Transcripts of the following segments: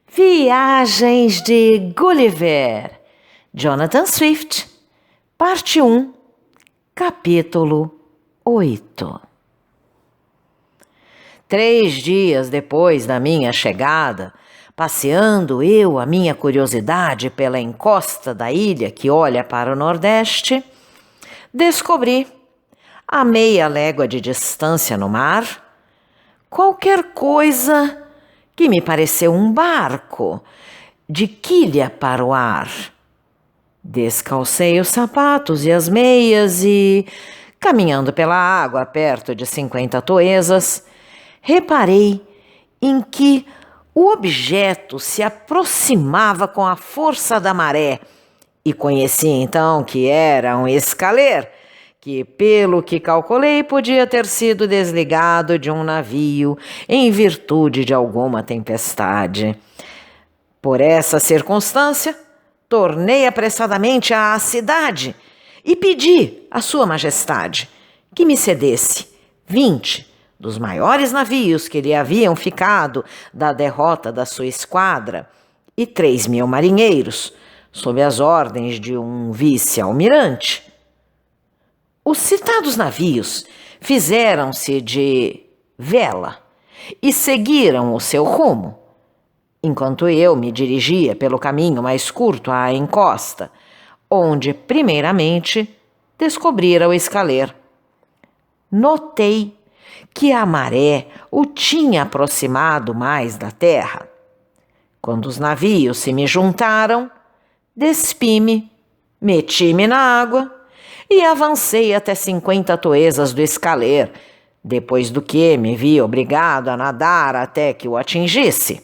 Viagens de Gulliver, Jonathan Swift, parte 1, capítulo 8. 3 dias depois da minha chegada, passeando a minha curiosidade pela encosta da ilha que olha para o nordeste, descobri, a meia légua de distância no mar, qualquer coisa que me pareceu um barco de quilha para o ar. Descalcei os sapatos e as meias e, caminhando pela água perto de 50 toesas, reparei em que o objeto se aproximava com a força da maré e conheci então que era um escaler que, pelo que calculei, podia ter sido desligado de um navio em virtude de alguma tempestade. Por essa circunstância, tornei apressadamente à cidade e pedi à Sua Majestade que me cedesse 20 dos maiores navios que lhe haviam ficado da derrota da sua esquadra e 3.000 marinheiros, sob as ordens de um vice-almirante. Os citados navios fizeram-se de vela e seguiram o seu rumo, enquanto eu me dirigia pelo caminho mais curto à encosta, onde, primeiramente, descobrira o escaler. Notei que a maré o tinha aproximado mais da terra. Quando os navios se me juntaram, despi-me, meti-me na água e avancei até 50 toesas do escaler, depois do que me vi obrigado a nadar até que o atingisse.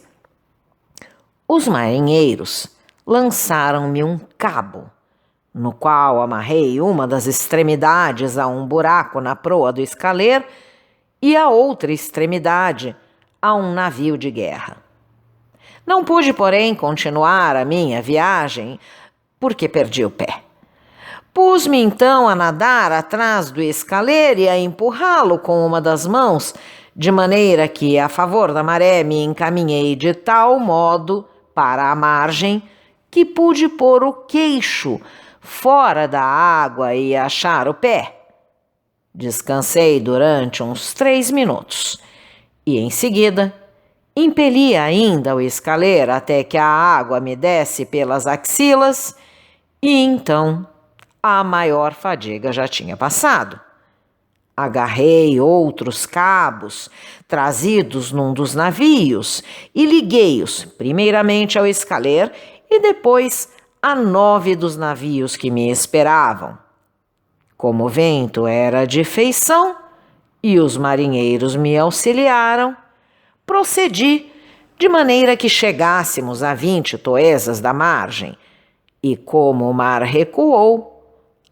Os marinheiros lançaram-me um cabo, no qual amarrei uma das extremidades a um buraco na proa do escaler e a outra extremidade a um navio de guerra. Não pude, porém, continuar a minha viagem porque perdi o pé. Pus-me então a nadar atrás do escaler e a empurrá-lo com uma das mãos, de maneira que, a favor da maré, me encaminhei de tal modo para a margem que pude pôr o queixo fora da água e achar o pé. Descansei durante uns 3 minutos e, em seguida, impeli ainda o escaler até que a água me desse pelas axilas e, então, a maior fadiga já tinha passado. Agarrei outros cabos trazidos num dos navios e liguei-os primeiramente ao escaler e depois a 9 dos navios que me esperavam. Como o vento era de feição e os marinheiros me auxiliaram, procedi de maneira que chegássemos a 20 toesas da margem e, como o mar recuou,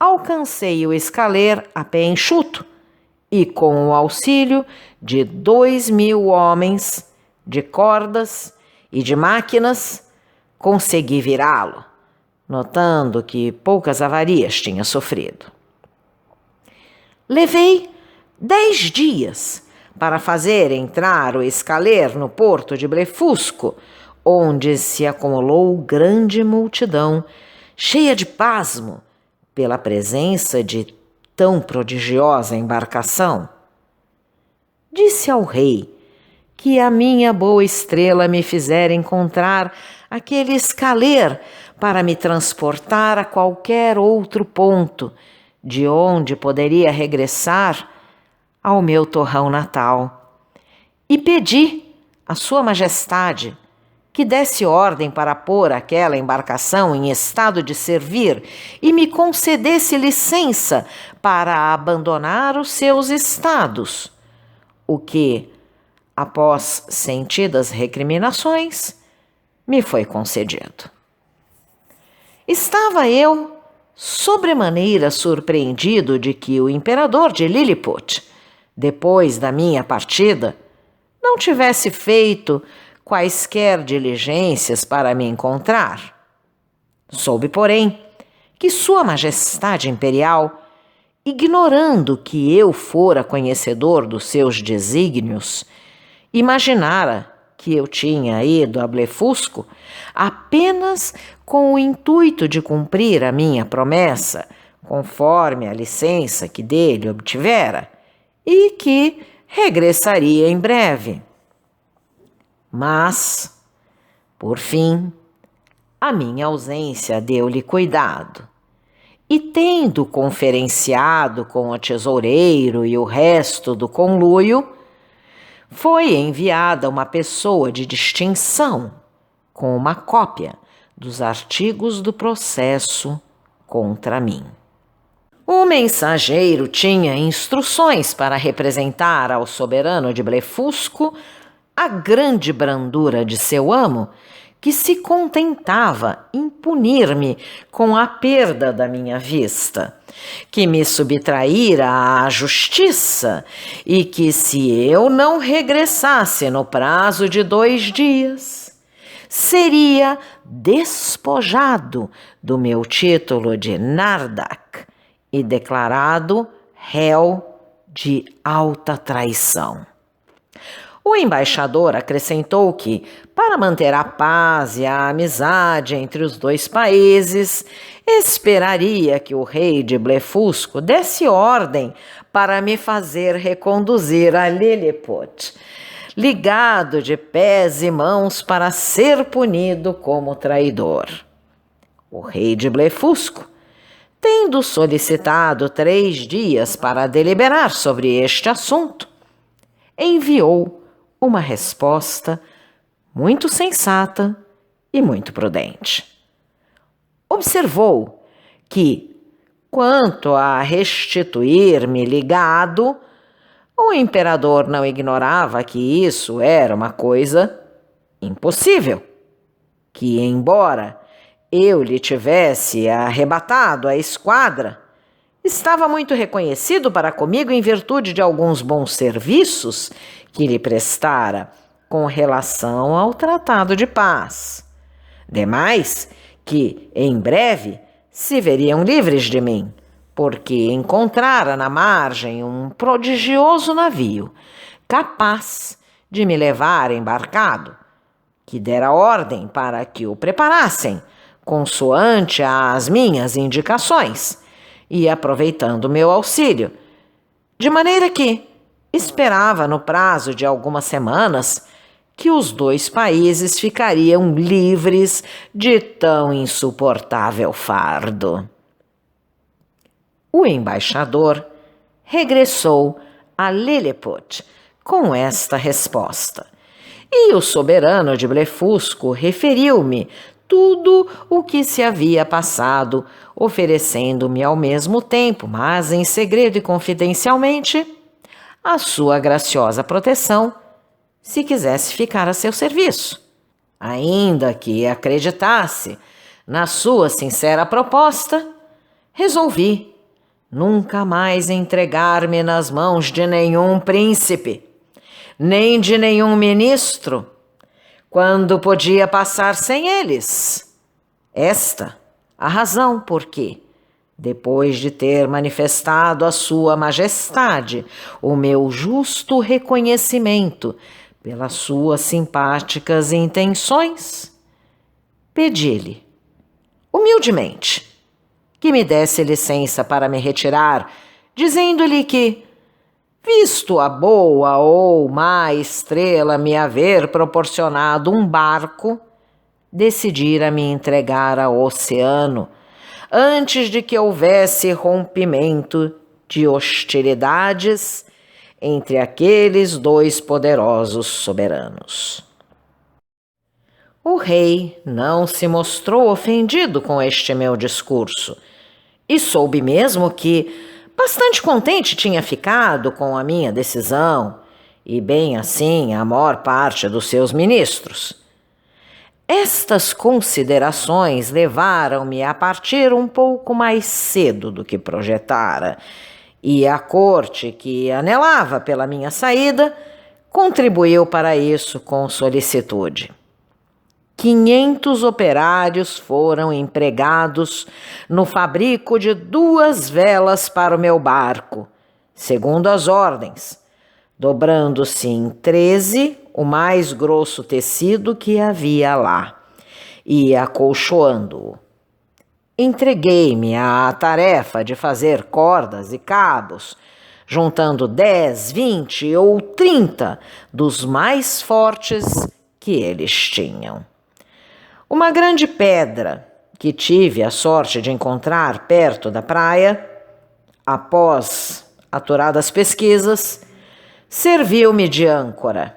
alcancei o escaler a pé enxuto e, com o auxílio de 2.000 homens, de cordas e de máquinas, consegui virá-lo, notando que poucas avarias tinha sofrido. Levei 10 dias para fazer entrar o escaler no porto de Blefusco, onde se acumulou grande multidão, cheia de pasmo pela presença de tão prodigiosa embarcação. Disse ao rei que a minha boa estrela me fizera encontrar aquele escaler para me transportar a qualquer outro ponto, de onde poderia regressar ao meu torrão natal. E pedi à Sua Majestade que desse ordem para pôr aquela embarcação em estado de servir e me concedesse licença para abandonar os seus estados, o que, após sentidas recriminações, me foi concedido. Estava eu sobremaneira surpreendido de que o imperador de Lilliput, depois da minha partida, não tivesse feito quaisquer diligências para me encontrar. Soube, porém, que Sua Majestade Imperial, ignorando que eu fora conhecedor dos seus desígnios, imaginara que eu tinha ido a Blefusco apenas com o intuito de cumprir a minha promessa, conforme a licença que dele obtivera, e que regressaria em breve. Mas, por fim, a minha ausência deu-lhe cuidado, e tendo conferenciado com o tesoureiro e o resto do conluio, foi enviada uma pessoa de distinção com uma cópia dos artigos do processo contra mim. O mensageiro tinha instruções para representar ao soberano de Blefusco a grande brandura de seu amo, que se contentava em punir-me com a perda da minha vista, que me subtraíra à justiça e que, se eu não regressasse no prazo de 2 dias, seria despojado do meu título de Nardak e declarado réu de alta traição. O embaixador acrescentou que, para manter a paz e a amizade entre os 2 países, esperaria que o rei de Blefusco desse ordem para me fazer reconduzir a Lilliput, ligado de pés e mãos para ser punido como traidor. O rei de Blefusco, tendo solicitado 3 dias para deliberar sobre este assunto, enviou uma resposta muito sensata e muito prudente. Observou que, quanto a restituir-me ligado, o imperador não ignorava que isso era uma coisa impossível, que, embora eu lhe tivesse arrebatado a esquadra, estava muito reconhecido para comigo em virtude de alguns bons serviços que lhe prestara com relação ao tratado de paz. Demais, que em breve se veriam livres de mim, porque encontrara na margem um prodigioso navio, capaz de me levar embarcado, que dera ordem para que o preparassem, consoante as minhas indicações, e aproveitando meu auxílio, de maneira que esperava no prazo de algumas semanas que os 2 países ficariam livres de tão insuportável fardo. O embaixador regressou a Lilliput com esta resposta, e o soberano de Blefusco referiu-me tudo o que se havia passado, oferecendo-me ao mesmo tempo, mas em segredo e confidencialmente, a sua graciosa proteção, se quisesse ficar a seu serviço, ainda que acreditasse na sua sincera proposta. Resolvi nunca mais entregar-me nas mãos de nenhum príncipe, nem de nenhum ministro, quando podia passar sem eles. Esta a razão por que, depois de ter manifestado a sua majestade o meu justo reconhecimento pelas suas simpáticas intenções, pedi-lhe, humildemente, que me desse licença para me retirar, dizendo-lhe que, visto a boa ou má estrela me haver proporcionado um barco, decidira me entregar ao oceano antes de que houvesse rompimento de hostilidades entre aqueles 2 poderosos soberanos. O rei não se mostrou ofendido com este meu discurso e soube mesmo que bastante contente tinha ficado com a minha decisão, e bem assim a maior parte dos seus ministros. Estas considerações levaram-me a partir um pouco mais cedo do que projetara, e a corte, que anelava pela minha saída, contribuiu para isso com solicitude. 500 operários foram empregados no fabrico de 2 velas para o meu barco, segundo as ordens, dobrando-se em 13 o mais grosso tecido que havia lá e acolchoando-o. Entreguei-me à tarefa de fazer cordas e cabos, juntando 10, 20 ou 30 dos mais fortes que eles tinham. Uma grande pedra que tive a sorte de encontrar perto da praia, após aturadas pesquisas, serviu-me de âncora,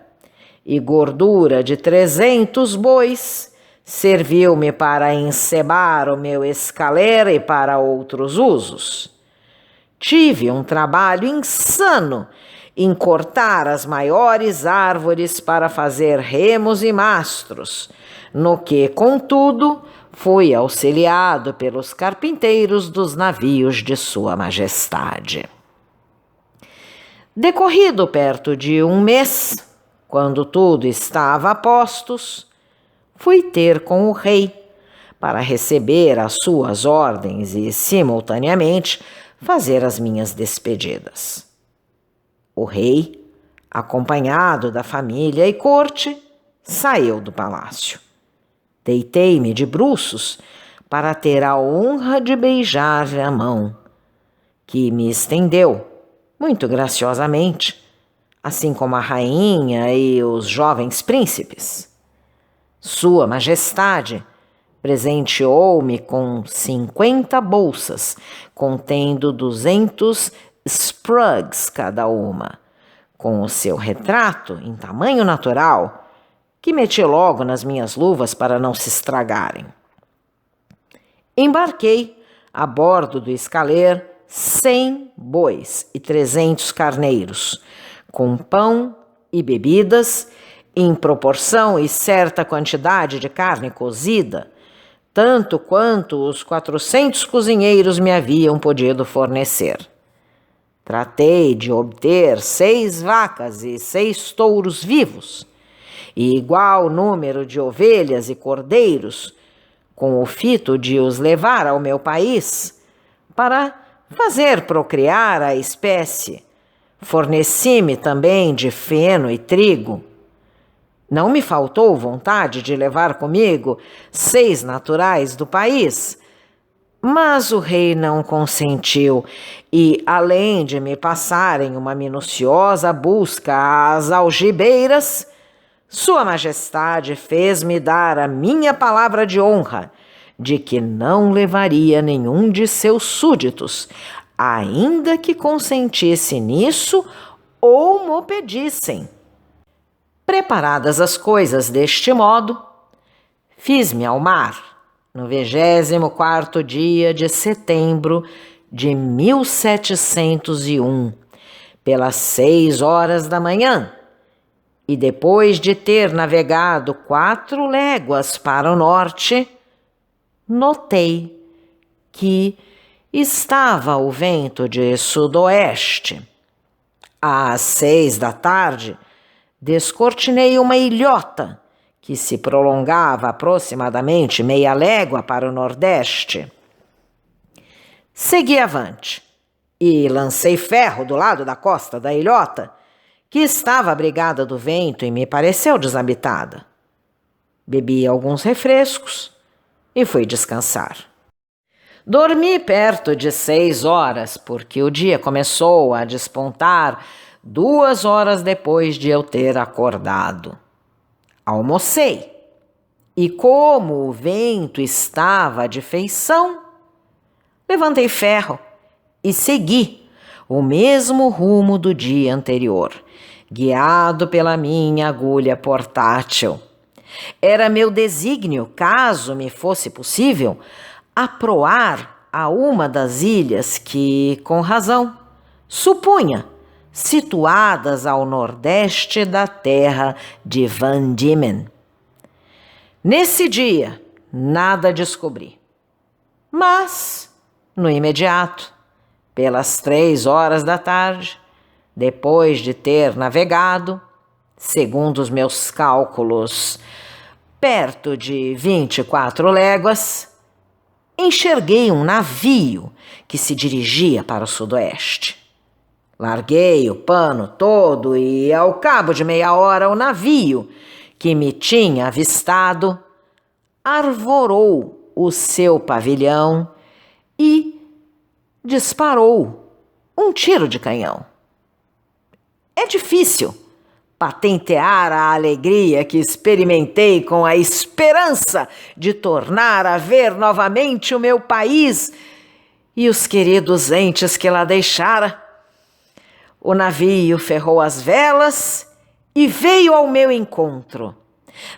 e gordura de 300 bois serviu-me para encebar o meu escaler e para outros usos. Tive um trabalho insano em cortar as maiores árvores para fazer remos e mastros, no que, contudo, fui auxiliado pelos carpinteiros dos navios de Sua Majestade. Decorrido perto de um mês, quando tudo estava a postos, fui ter com o rei para receber as suas ordens e, simultaneamente, fazer as minhas despedidas. O rei, acompanhado da família e corte, saiu do palácio. Deitei-me de bruços para ter a honra de beijar-lhe a mão, que me estendeu muito graciosamente, assim como a rainha e os jovens príncipes. Sua Majestade presenteou-me com 50 bolsas, contendo 200 sprugs cada uma, com o seu retrato em tamanho natural, que meti logo nas minhas luvas para não se estragarem. Embarquei a bordo do escaler 100 bois e 300 carneiros, com pão e bebidas, em proporção e certa quantidade de carne cozida, tanto quanto os 400 cozinheiros me haviam podido fornecer. Tratei de obter 6 vacas e 6 touros vivos, e igual número de ovelhas e cordeiros, com o fito de os levar ao meu país, para fazer procriar a espécie. Forneci-me também de feno e trigo. Não me faltou vontade de levar comigo 6 naturais do país, mas o rei não consentiu e, além de me passarem uma minuciosa busca às algibeiras, Sua Majestade fez-me dar a minha palavra de honra de que não levaria nenhum de seus súditos, ainda que consentisse nisso ou mo pedissem. Preparadas as coisas deste modo, fiz-me ao mar no 24º dia de setembro de 1701, pelas 6 horas da manhã, e depois de ter navegado 4 léguas para o norte, notei que estava o vento de sudoeste. Às 6 da tarde, descortinei uma ilhota que se prolongava aproximadamente meia légua para o nordeste. Segui avante e lancei ferro do lado da costa da ilhota, que estava abrigada do vento e me pareceu desabitada. Bebi alguns refrescos e fui descansar. Dormi perto de 6 horas, porque o dia começou a despontar 2 horas depois de eu ter acordado. Almocei, e como o vento estava de feição, levantei ferro e segui o mesmo rumo do dia anterior, guiado pela minha agulha portátil. Era meu desígnio, caso me fosse possível, aproar a uma das ilhas que, com razão, supunha situadas ao nordeste da terra de Van Diemen. Nesse dia, nada descobri. Mas, no imediato, pelas 3 horas da tarde, depois de ter navegado, segundo os meus cálculos, perto de 24 léguas, enxerguei um navio que se dirigia para o sudoeste. Larguei o pano todo e, ao cabo de meia hora, o navio que me tinha avistado arvorou o seu pavilhão e disparou um tiro de canhão. É difícil patentear a alegria que experimentei com a esperança de tornar a ver novamente o meu país e os queridos entes que lá deixara. O navio ferrou as velas e veio ao meu encontro,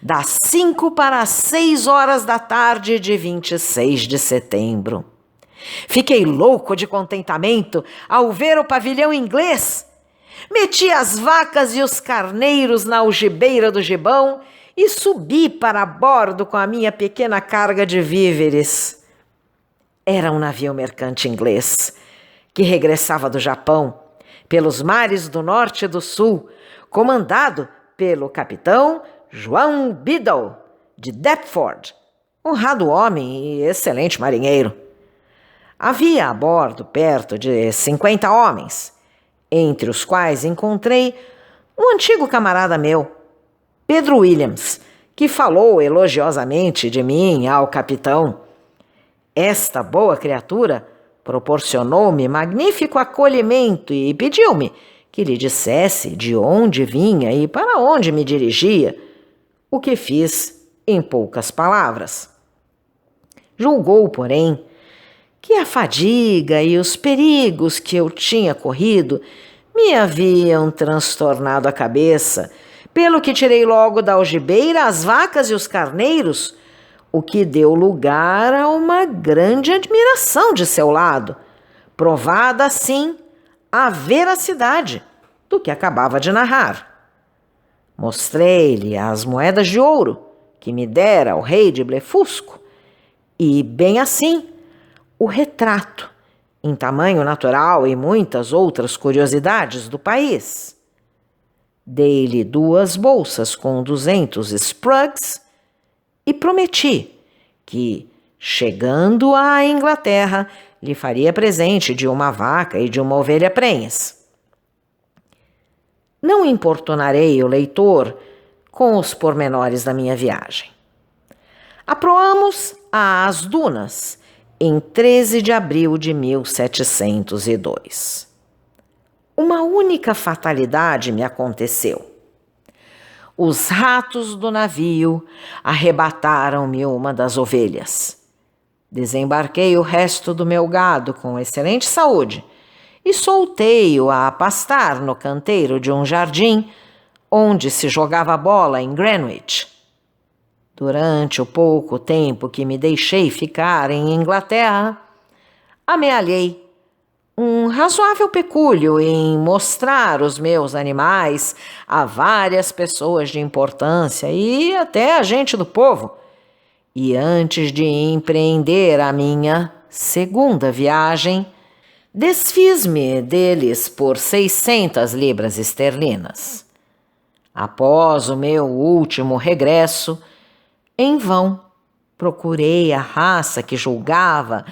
das 5 para as 6 horas da tarde de 26 de setembro. Fiquei louco de contentamento ao ver o pavilhão inglês. Meti as vacas e os carneiros na algibeira do gibão e subi para bordo com a minha pequena carga de víveres. Era um navio mercante inglês que regressava do Japão pelos mares do norte e do sul, comandado pelo capitão João Biddle, de Deptford, honrado homem e excelente marinheiro. Havia a bordo perto de 50 homens, entre os quais encontrei um antigo camarada meu, Pedro Williams, que falou elogiosamente de mim ao capitão. Esta boa criatura proporcionou-me magnífico acolhimento e pediu-me que lhe dissesse de onde vinha e para onde me dirigia, o que fiz em poucas palavras. Julgou, porém, que a fadiga e os perigos que eu tinha corrido me haviam transtornado a cabeça, pelo que tirei logo da algibeira as vacas e os carneiros, o que deu lugar a uma grande admiração de seu lado, provada assim a veracidade do que acabava de narrar. Mostrei-lhe as moedas de ouro que me dera o rei de Blefusco e, bem assim, o retrato, em tamanho natural e muitas outras curiosidades do país. Dei-lhe 2 bolsas com 200 sprugs e prometi que, chegando à Inglaterra, lhe faria presente de uma vaca e de uma ovelha prenhes. Não importunarei o leitor com os pormenores da minha viagem. Aproamos às Dunas em 13 de abril de 1702. Uma única fatalidade me aconteceu. Os ratos do navio arrebataram-me uma das ovelhas. Desembarquei o resto do meu gado com excelente saúde e soltei-o a pastar no canteiro de um jardim onde se jogava bola em Greenwich. Durante o pouco tempo que me deixei ficar em Inglaterra, amealhei um razoável pecúlio em mostrar os meus animais a várias pessoas de importância e até a gente do povo. E antes de empreender a minha segunda viagem, desfiz-me deles por 600 libras esterlinas. Após o meu último regresso, em vão procurei a raça que julgava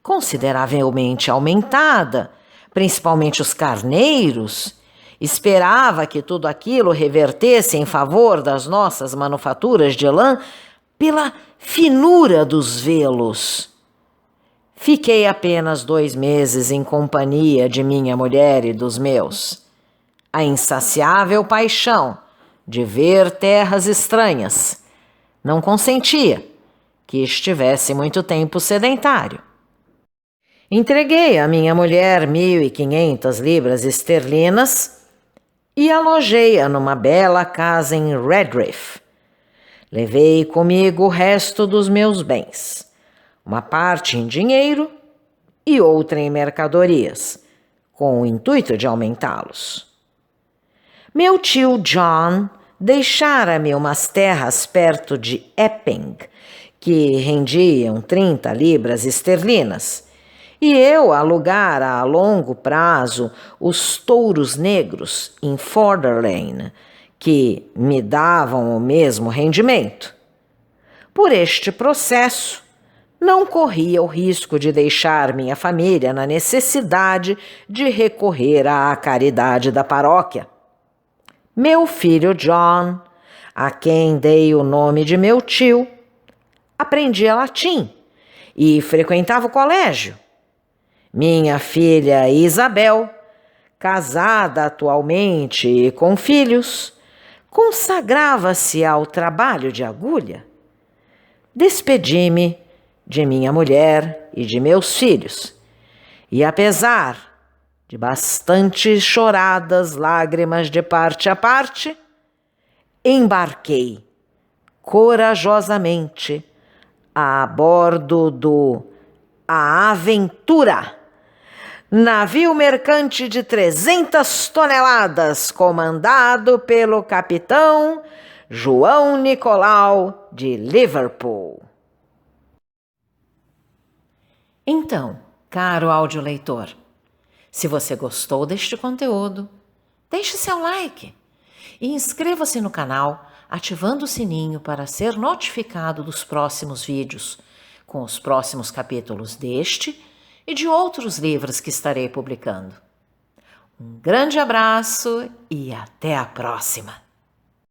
consideravelmente aumentada, principalmente os carneiros. Esperava que tudo aquilo revertesse em favor das nossas manufaturas de lã pela finura dos velos. Fiquei apenas 2 meses em companhia de minha mulher e dos meus. A insaciável paixão de ver terras estranhas não consentia que estivesse muito tempo sedentário. Entreguei à minha mulher 1.500 libras esterlinas e alojei-a numa bela casa em Redriff. Levei comigo o resto dos meus bens, uma parte em dinheiro e outra em mercadorias, com o intuito de aumentá-los. Meu tio John deixara-me umas terras perto de Epping, que rendiam 30 libras esterlinas, e eu alugara a longo prazo os touros negros em Forderlane, que me davam o mesmo rendimento. Por este processo, não corria o risco de deixar minha família na necessidade de recorrer à caridade da paróquia. Meu filho John, a quem dei o nome de meu tio, aprendia latim e frequentava o colégio. Minha filha Isabel, casada atualmente e com filhos, consagrava-se ao trabalho de agulha. Despedi-me de minha mulher e de meus filhos, e apesar de bastante choradas lágrimas de parte a parte, embarquei corajosamente a bordo do A Aventura, navio mercante de 300 toneladas, comandado pelo capitão João Nicolau de Liverpool. Então, caro audioleitor, se você gostou deste conteúdo, deixe seu like e inscreva-se no canal ativando o sininho para ser notificado dos próximos vídeos, com os próximos capítulos deste e de outros livros que estarei publicando. Um grande abraço e até a próxima!